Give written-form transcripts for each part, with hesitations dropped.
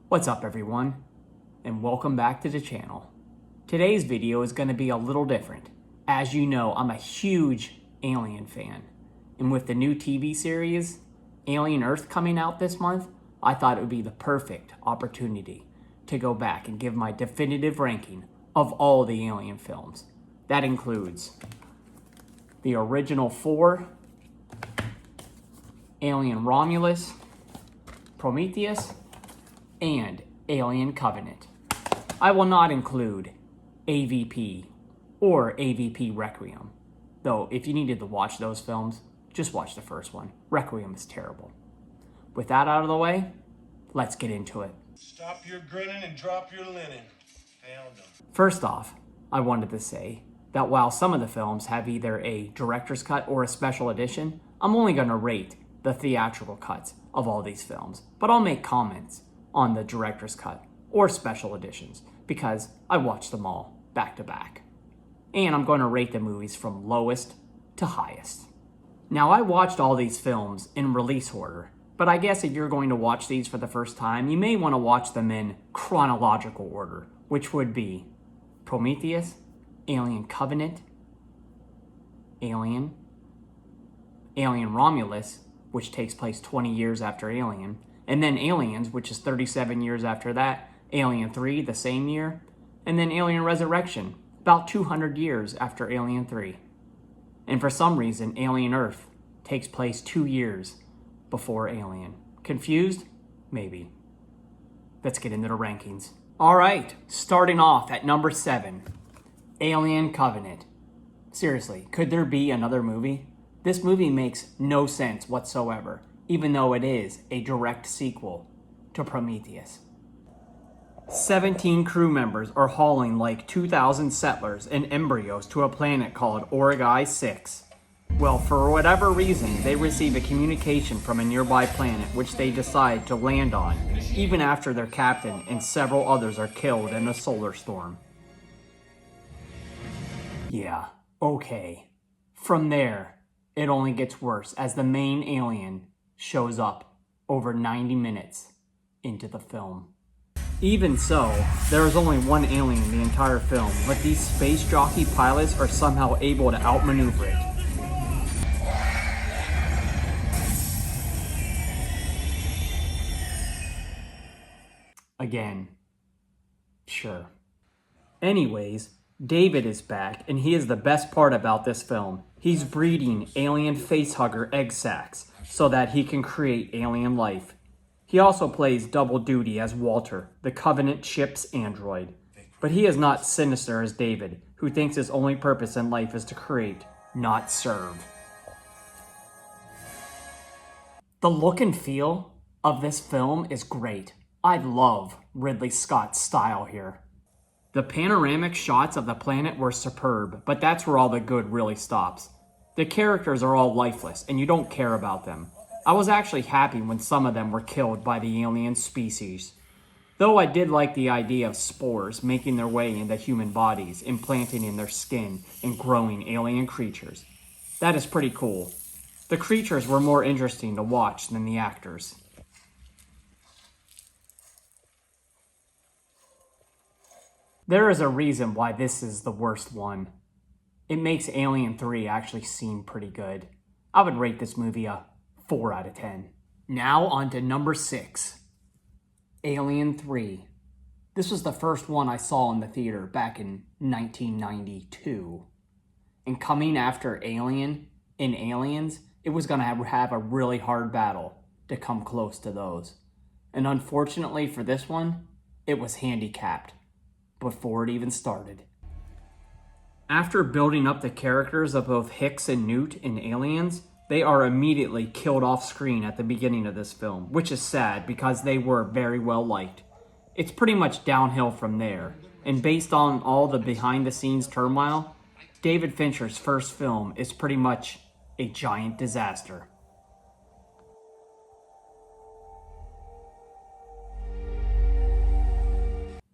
What's up everyone, and welcome back to the channel. Today's video is going to be a little different. As you know, I'm a huge Alien fan, and with the new TV series, Alien Earth, coming out this month, I thought it would be the perfect opportunity to go back and give my definitive ranking of all the Alien films. That includes the original 4, Alien Romulus, Prometheus, and Alien Covenant. I will not include AVP or AVP Requiem, though if you needed to watch those films, just watch the first one. Requiem is terrible. With that out of the way, let's get into it. Stop your grinning and drop your linen. Found them. First off, I wanted to say that while some of the films have either a director's cut or a special edition, I'm only going to rate the theatrical cuts of all these films, but I'll make comments on the director's cut or special editions because I watched them all back to back. And I'm going to rate the movies from lowest to highest. Now, I watched all these films in release order, but I guess if you're going to watch these for the first time, you may want to watch them in chronological order, which would be Prometheus, Alien Covenant, Alien Romulus, which takes place 20 years after Alien, and then Aliens, which is 37 years after that, Alien 3 the same year, and then Alien Resurrection, about 200 years after Alien 3. And for some reason, Alien Earth takes place 2 years before Alien. Confused? Maybe. Let's get into the rankings. Alright, starting off at number 7, Alien Covenant. Seriously, could there be another movie? This movie makes no sense whatsoever, even though it is a direct sequel to Prometheus. 17 crew members are hauling like 2,000 settlers and embryos to a planet called Origai 6. Well, for whatever reason, they receive a communication from a nearby planet which they decide to land on, even after their captain and several others are killed in a solar storm. Yeah, okay. From there, it only gets worse as the main alien shows up over 90 minutes into the film. Even so, there is only one alien in the entire film, but these space jockey pilots are somehow able to outmaneuver it. Again, sure. Anyways, David is back, and he is the best part about this film. He's breeding alien facehugger egg sacs so that he can create alien life. He also plays double duty as Walter, the Covenant ship's android. But he is not sinister as David, who thinks his only purpose in life is to create, not serve. The look and feel of this film is great. I love Ridley Scott's style here. The panoramic shots of the planet were superb, but that's where all the good really stops. The characters are all lifeless, and you don't care about them. I was actually happy when some of them were killed by the alien species. Though I did like the idea of spores making their way into human bodies, implanting in their skin, and growing alien creatures. That is pretty cool. The creatures were more interesting to watch than the actors. There is a reason why this is the worst one. It makes Alien 3 actually seem pretty good. I would rate this movie a 4 out of 10. Now on to number 6, Alien 3. This was the first one I saw in the theater back in 1992. And coming after Alien and Aliens, it was going to have a really hard battle to come close to those. And unfortunately for this one, it was handicapped before it even started. After building up the characters of both Hicks and Newt in Aliens, they are immediately killed off screen at the beginning of this film, which is sad because they were very well liked. It's pretty much downhill from there, and based on all the behind-the-scenes turmoil, David Fincher's first film is pretty much a giant disaster.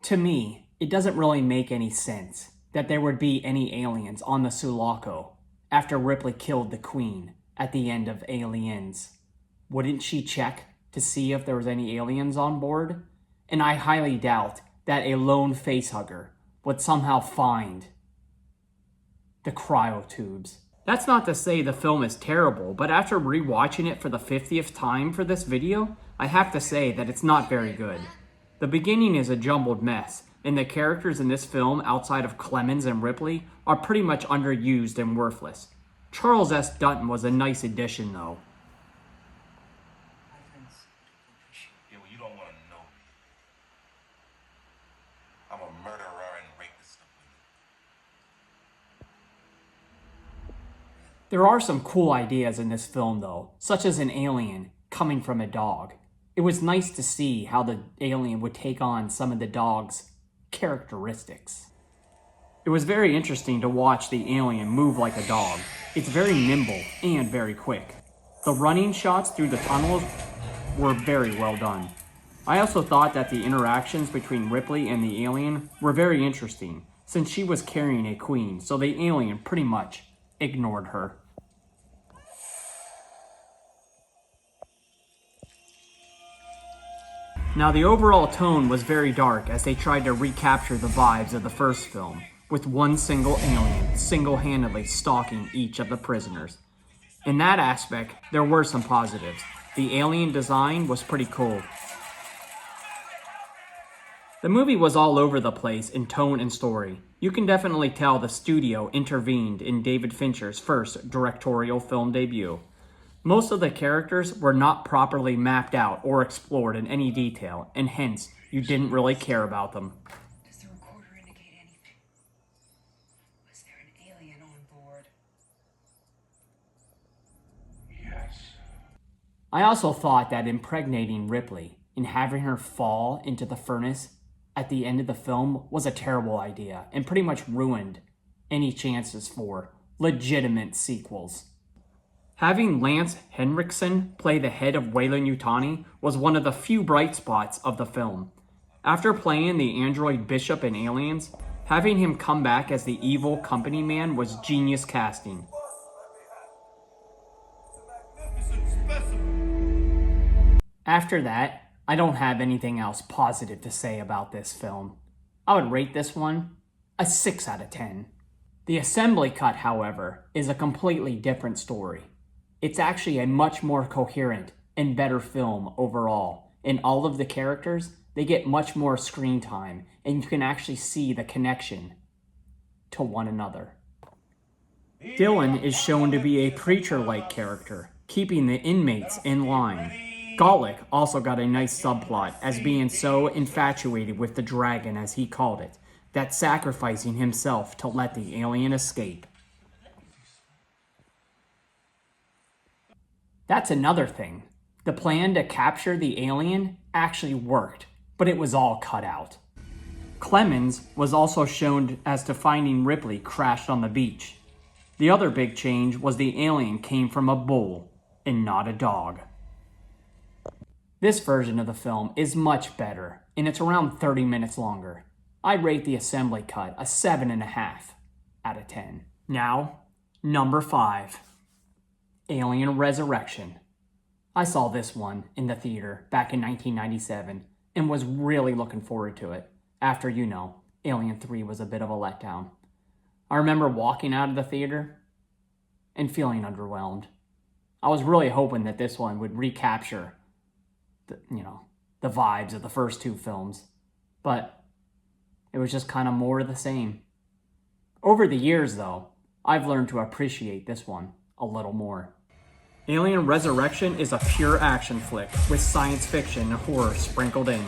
To me, it doesn't really make any sense that there would be any aliens on the Sulaco after Ripley killed the Queen at the end of Aliens. Wouldn't she check to see if there was any aliens on board? and I highly doubt that a lone facehugger would somehow find the cryotubes. That's not to say the film is terrible, but after rewatching it for the 50th time for this video, I have to say that it's not very good. The beginning is a jumbled mess, and the characters in this film outside of Clemens and Ripley are pretty much underused and worthless. Charles S. Dutton was a nice addition though. Yeah, well, you don't want to know. I'm a murderer and rapist. There are some cool ideas in this film though, such as an alien coming from a dog. It was nice to see how the alien would take on some of the dog's characteristics. It was very interesting to watch the alien move like a dog. It's very nimble and very quick. The running shots through the tunnels were very well done. I also thought that the interactions between Ripley and the alien were very interesting, since she was carrying a queen, so the alien pretty much ignored her. Now the overall tone was very dark as they tried to recapture the vibes of the first film, with one single alien single-handedly stalking each of the prisoners. In that aspect, there were some positives. The alien design was pretty cool. The movie was all over the place in tone and story. You can definitely tell the studio intervened in David Fincher's first directorial film debut. Most of the characters were not properly mapped out or explored in any detail, and hence, you didn't really care about them. Does the recorder indicate anything? Was there an alien on board? Yes. I also thought that impregnating Ripley and having her fall into the furnace at the end of the film was a terrible idea and pretty much ruined any chances for legitimate sequels. Having Lance Henriksen play the head of Weyland-Yutani was one of the few bright spots of the film. After playing the android Bishop in Aliens, having him come back as the evil company man was genius casting. After that, I don't have anything else positive to say about this film. I would rate this one a 6 out of 10. The assembly cut, however, is a completely different story. It's actually a much more coherent and better film overall. And all of the characters, they get much more screen time, and you can actually see the connection to one another. Dylan is shown to be a preacher-like character, keeping the inmates in line. Golic also got a nice subplot as being so infatuated with the dragon, as he called it, that sacrificing himself to let the alien escape. That's another thing. The plan to capture the alien actually worked, but it was all cut out. Clemens was also shown as to finding Ripley crashed on the beach. The other big change was the alien came from a bull and not a dog. This version of the film is much better, and it's around 30 minutes longer. I rate the assembly cut a 7.5 out of 10. Now, number 5. Alien Resurrection. I saw this one in the theater back in 1997 and was really looking forward to it after, Alien 3 was a bit of a letdown. I remember walking out of the theater and feeling underwhelmed. I was really hoping that this one would recapture the vibes of the first two films, but it was just kind of more of the same. Over the years, though, I've learned to appreciate this one a little more. Alien Resurrection is a pure action flick with science fiction and horror sprinkled in.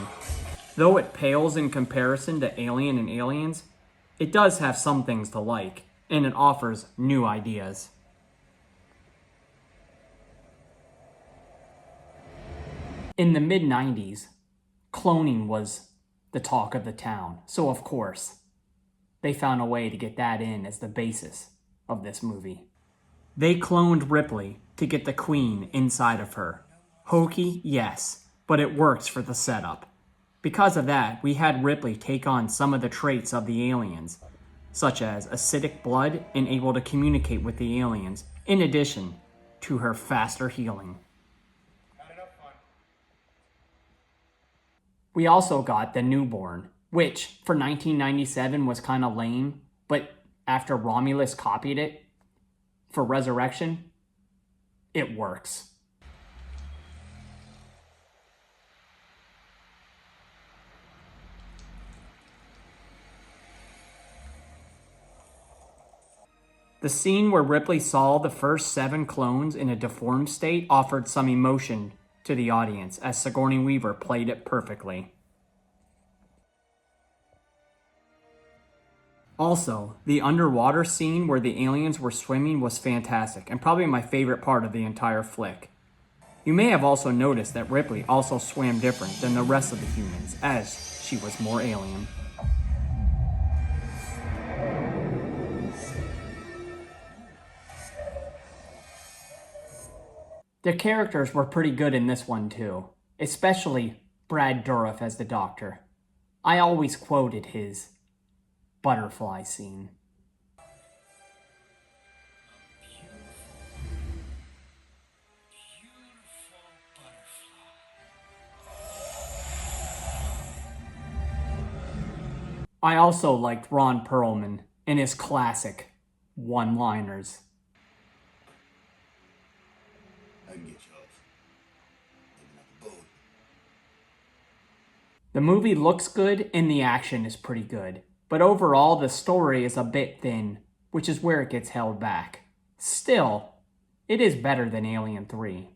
Though it pales in comparison to Alien and Aliens, it does have some things to like, and it offers new ideas. In the mid-90s, cloning was the talk of the town, so of course, they found a way to get that in as the basis of this movie. They cloned Ripley to get the Queen inside of her. Hokey, yes, but it works for the setup. Because of that, we had Ripley take on some of the traits of the aliens, such as acidic blood and able to communicate with the aliens, in addition to her faster healing. We also got The Newborn, which for 1997 was kind of lame, but after Romulus copied it for Resurrection, it works. The scene where Ripley saw the first 7 clones in a deformed state offered some emotion to the audience, as Sigourney Weaver played it perfectly. Also, the underwater scene where the aliens were swimming was fantastic, and probably my favorite part of the entire flick. You may have also noticed that Ripley also swam different than the rest of the humans, as she was more alien. The characters were pretty good in this one too, especially Brad Dourif as the Doctor. I always quoted his butterfly scene. I also liked Ron Perlman and his classic one-liners. I can get you off. Maybe not the boat. The movie looks good and the action is pretty good, but overall the story is a bit thin, which is where it gets held back. Still, it is better than Alien 3.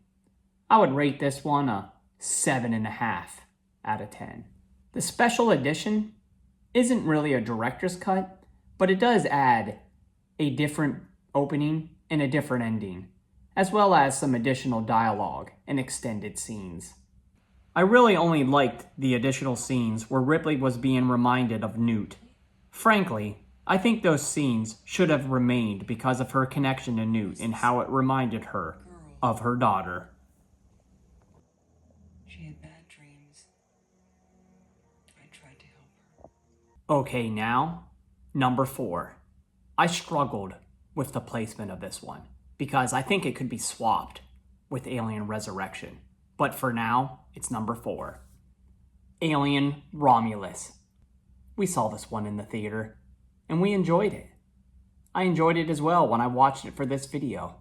I would rate this one a 7.5 out of 10. The special edition isn't really a director's cut, but it does add a different opening and a different ending, as well as some additional dialogue and extended scenes. I really only liked the additional scenes where Ripley was being reminded of Newt. Frankly, I think those scenes should have remained because of her connection to Newt and how it reminded her of her daughter. She had bad dreams. I tried to help her. Okay, now, number 4. I struggled with the placement of this one because I think it could be swapped with Alien Resurrection. But for now, it's number 4. Alien Romulus. We saw this one in the theater, and we enjoyed it. I enjoyed it as well when I watched it for this video.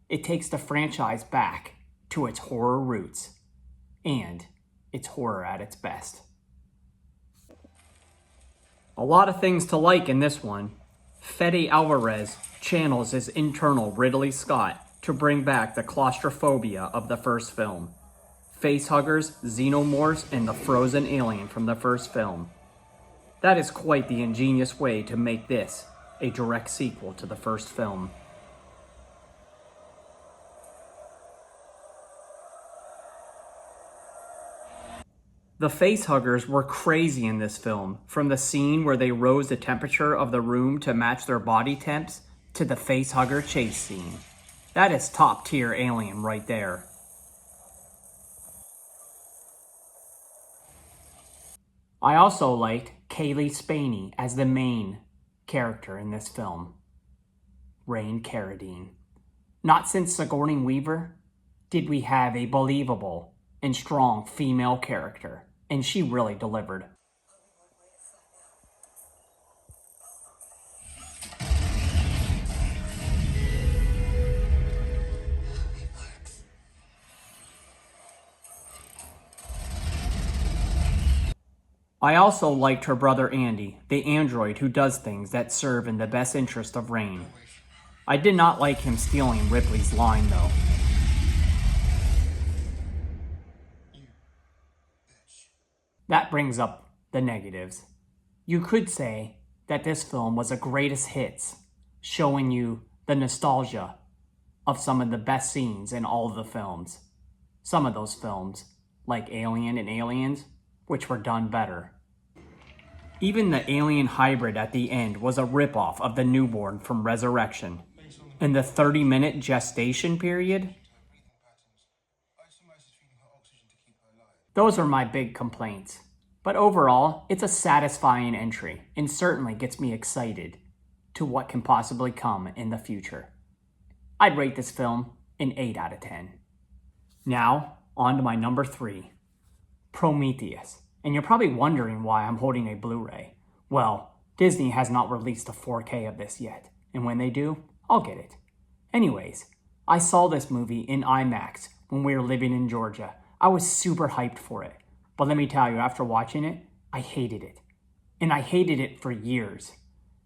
It takes the franchise back to its horror roots, and it's horror at its best. A lot of things to like in this one. Fede Alvarez channels his internal Ridley Scott to bring back the claustrophobia of the first film. Facehuggers, xenomorphs, and the frozen alien from the first film. That is quite the ingenious way to make this a direct sequel to the first film. The facehuggers were crazy in this film, from the scene where they rose the temperature of the room to match their body temps, to the facehugger chase scene. That is top tier Alien right there. I also liked Kaylee Spaney as the main character in this film, Rain Carradine. Not since Sigourney Weaver did we have a believable and strong female character, and she really delivered. I also liked her brother Andy, the android who does things that serve in the best interest of Rain. I did not like him stealing Ripley's line though. That brings up the negatives. You could say that this film was a greatest hits, showing you the nostalgia of some of the best scenes in all of the films. Some of those films, like Alien and Aliens, which were done better. Even the alien hybrid at the end was a ripoff of the newborn from Resurrection. And the 30-minute gestation period? Those are my big complaints. But overall, it's a satisfying entry and certainly gets me excited to what can possibly come in the future. I'd rate this film an 8 out of 10. Now, on to my number 3. Prometheus. And you're probably wondering why I'm holding a Blu-ray. Well, Disney has not released a 4K of this yet, and when they do, I'll get it. Anyways, I saw this movie in IMAX when we were living in Georgia. I was super hyped for it. But let me tell you, after watching it, I hated it. And I hated it for years.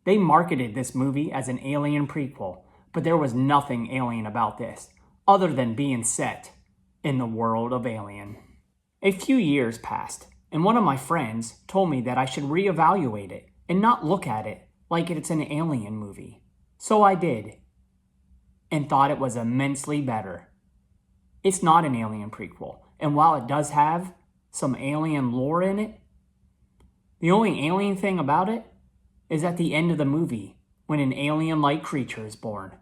They marketed this movie as an Alien prequel, but there was nothing alien about this, other than being set in the world of Alien. A few years passed, and one of my friends told me that I should reevaluate it and not look at it like it's an Alien movie. So I did, and thought it was immensely better. It's not an Alien prequel, and while it does have some alien lore in it, the only alien thing about it is at the end of the movie when an alien-like creature is born.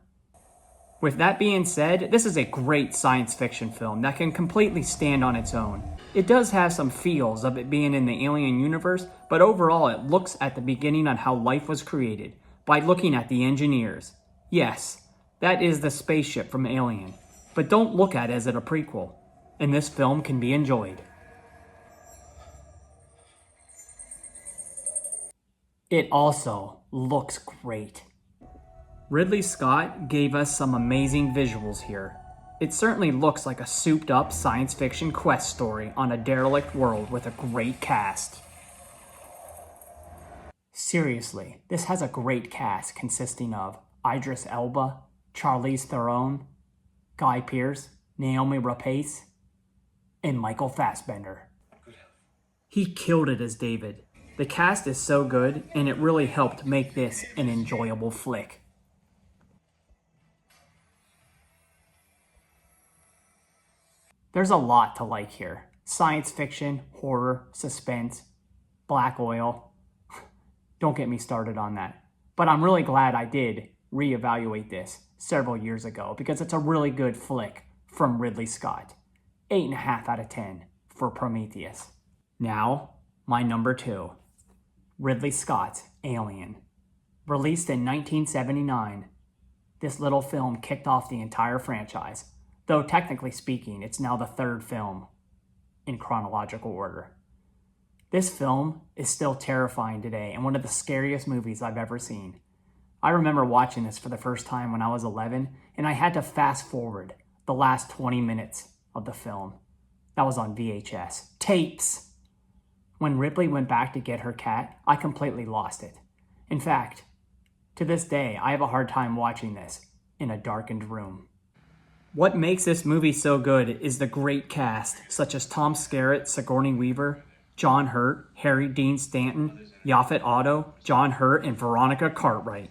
With that being said, this is a great science fiction film that can completely stand on its own. It does have some feels of it being in the Alien universe, but overall it looks at the beginning on how life was created by looking at the engineers. Yes, that is the spaceship from Alien, but don't look at it as a prequel, and this film can be enjoyed. It also looks great. Ridley Scott gave us some amazing visuals here. It certainly looks like a souped up science fiction quest story on a derelict world with a great cast. Seriously, this has a great cast consisting of Idris Elba, Charlize Theron, Guy Pearce, Naomi Rapace, and Michael Fassbender. He killed it as David. The cast is so good, and it really helped make this an enjoyable flick. There's a lot to like here. Science fiction, horror, suspense, black oil. Don't get me started on that. But I'm really glad I did reevaluate this several years ago because it's a really good flick from Ridley Scott. 8.5 out of 10 for Prometheus. Now, my number 2. Ridley Scott's Alien. Released in 1979, this little film kicked off the entire franchise, though technically speaking, it's now the 3rd film in chronological order. This film is still terrifying today and one of the scariest movies I've ever seen. I remember watching this for the first time when I was 11, and I had to fast forward the last 20 minutes of the film. That was on VHS. Tapes! When Ripley went back to get her cat, I completely lost it. In fact, to this day, I have a hard time watching this in a darkened room. What makes this movie so good is the great cast, such as Tom Skerritt, Sigourney Weaver, John Hurt, Harry Dean Stanton, Yaphet Otto, John Hurt, and Veronica Cartwright.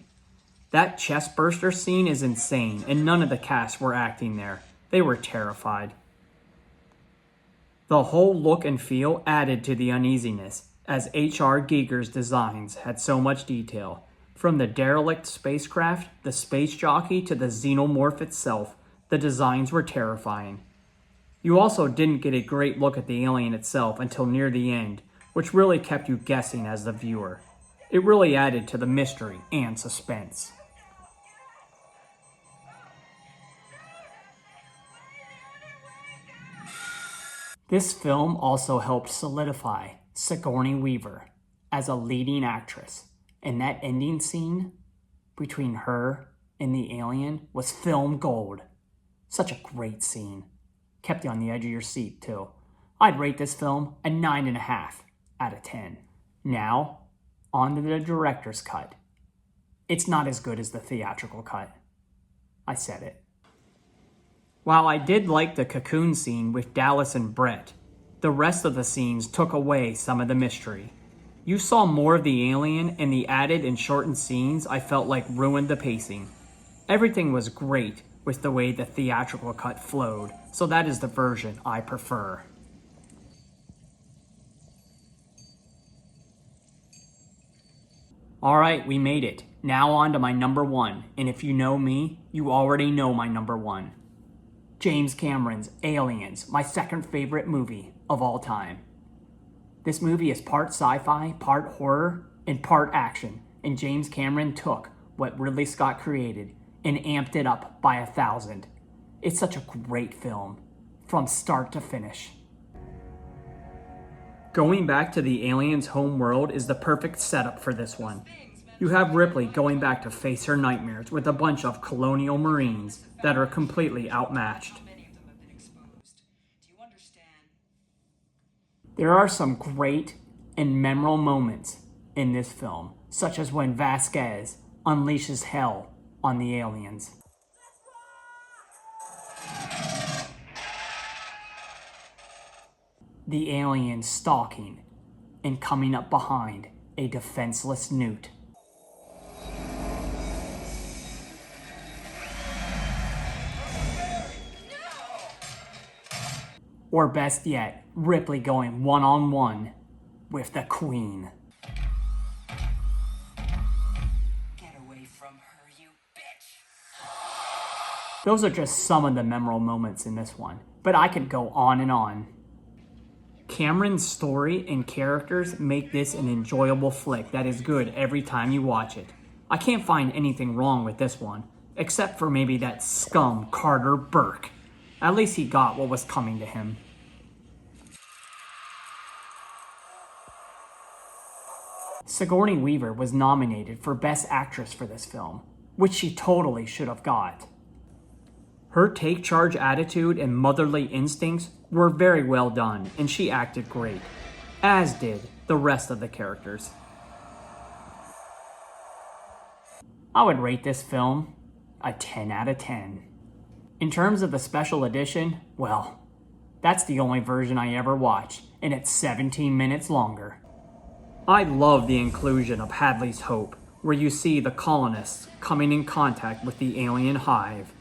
That chestburster scene is insane, and none of the cast were acting there. They were terrified. The whole look and feel added to the uneasiness, as H.R. Giger's designs had so much detail. From the derelict spacecraft, the space jockey, to the xenomorph itself, the designs were terrifying. You also didn't get a great look at the alien itself until near the end, which really kept you guessing as the viewer. It really added to the mystery and suspense. This film also helped solidify Sigourney Weaver as a leading actress, and that ending scene between her and the alien was film gold. Such a great scene. Kept you on the edge of your seat, too. I'd rate this film a 9.5 out of 10. Now, on to the director's cut. It's not as good as the theatrical cut. I said it. While I did like the cocoon scene with Dallas and Brett, the rest of the scenes took away some of the mystery. You saw more of the alien, and the added and shortened scenes I felt like ruined the pacing. Everything was great with the way the theatrical cut flowed, so that is the version I prefer. Alright, we made it. Now on to my number 1, and if you know me, you already know my number 1. James Cameron's Aliens, my second favorite movie of all time. This movie is part sci-fi, part horror, and part action, and James Cameron took what Ridley Scott created and amped it up by 1,000. It's such a great film, from start to finish. Going back to the aliens' home world is the perfect setup for this one. You have Ripley going back to face her nightmares with a bunch of colonial marines that are completely outmatched. There are some great and memorable moments in this film, such as when Vasquez unleashes hell on the aliens. The aliens stalking and coming up behind a defenseless Newt. Or best yet, Ripley going one-on-one with the Queen. Get away from her, you bitch! Those are just some of the memorable moments in this one, but I could go on and on. Cameron's story and characters make this an enjoyable flick that is good every time you watch it. I can't find anything wrong with this one, except for maybe that scum Carter Burke. At least he got what was coming to him. Sigourney Weaver was nominated for Best Actress for this film, which she totally should have got. Her take-charge attitude and motherly instincts were very well done, and she acted great, as did the rest of the characters. I would rate this film a 10 out of 10. In terms of the special edition, well, that's the only version I ever watched, and it's 17 minutes longer. I love the inclusion of Hadley's Hope, where you see the colonists coming in contact with the alien hive.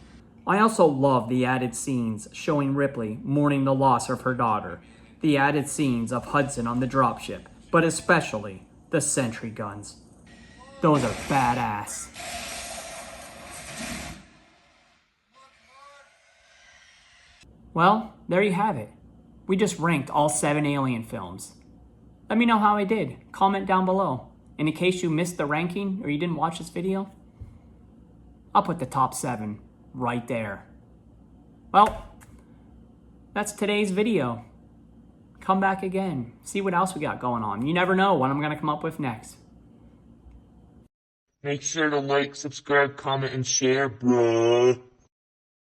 I also love the added scenes showing Ripley mourning the loss of her daughter, the added scenes of Hudson on the dropship, but especially the sentry guns. Those are badass. Well, there you have it. We just ranked all 7 Alien films. Let me know how I did. Comment down below. And in case you missed the ranking or you didn't watch this video, I'll put the top 7 right there. Well, that's today's video. Come back again. See what else we got going on. You never know what I'm going to come up with next. Make sure to like, subscribe, comment, and share, bruh.